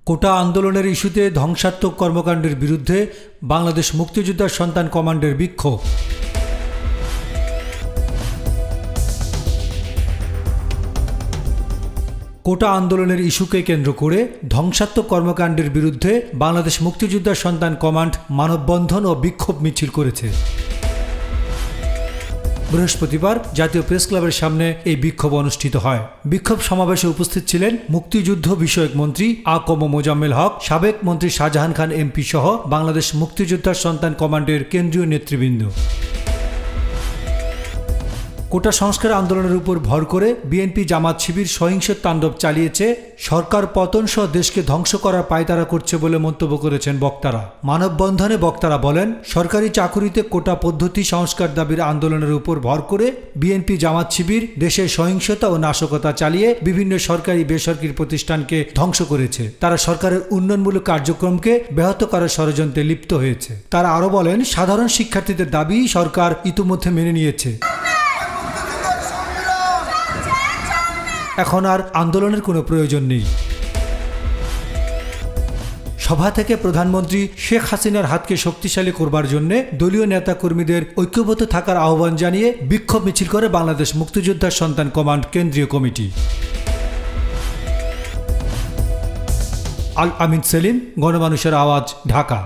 কোটা আন্দোলনের ইস্যুতে ধ্বংসাত্মক কর্মকাণ্ডের বিরুদ্ধে বাংলাদেশ মুক্তিযোদ্ধা সন্তান কমান্ডের বিক্ষোভ। কোটা আন্দোলনের ইস্যুকে কেন্দ্র করে ধ্বংসাত্মক কর্মকাণ্ডের বিরুদ্ধে বাংলাদেশ মুক্তিযোদ্ধা সন্তান কমান্ড মানববন্ধন ও বিক্ষোভ মিছিল করেছে। বৃহস্পতিবার জাতীয় প্রেস ক্লাবের সামনে এই বিক্ষোভ অনুষ্ঠিত হয়। বিক্ষোভ সমাবেশে উপস্থিত ছিলেন মুক্তিযুদ্ধ বিষয়ক মন্ত্রী আ.ক.ম মোজাম্মেল হক, সাবেক মন্ত্রী শাহজাহান খান এমপি সহ বাংলাদেশ মুক্তিযোদ্ধা সন্তান কমান্ডের কেন্দ্রীয় নেতৃবৃন্দ। কোটা সংস্কার আন্দোলনের উপর ভর করে বিএনপি জামাত শিবির সহিংস তাণ্ডব চালিয়েছে, সরকার পতন সহ দেশকে ধ্বংস করার পায়তারা করছে বলে মন্তব্য করেছেন বক্তারা। মানববন্ধনে বক্তারা বলেন, সরকারি চাকুরিতে কোটা পদ্ধতি সংস্কার দাবির আন্দোলনের উপর ভর করে বিএনপি জামাত শিবির দেশে সহিংসতা ও নাশকতা চালিয়ে বিভিন্ন সরকারি বেসরকারি প্রতিষ্ঠানকে ধ্বংস করেছে। তারা সরকারের উন্নয়নমূলক কার্যক্রমকে ব্যাহত করার ষড়যন্ত্রে লিপ্ত হয়েছে। তারা আরও বলেন, সাধারণ শিক্ষার্থীদের দাবি সরকার ইতিমধ্যে মেনে নিয়েছে। এখন আর আন্দোলনের কোনো প্রয়োজন নেই। সভা থেকে প্রধানমন্ত্রী শেখ হাসিনার হাতকে শক্তিশালী করবার জন্য দলীয় নেতাকর্মীদের ঐক্যবদ্ধ থাকার আহ্বান জানিয়ে বিক্ষোভ মিছিল করে বাংলাদেশ মুক্তিযোদ্ধা সন্তান কমান্ড কেন্দ্রীয় কমিটি। আল আমিন সেলিম, গণমানুষের আওয়াজ, ঢাকা।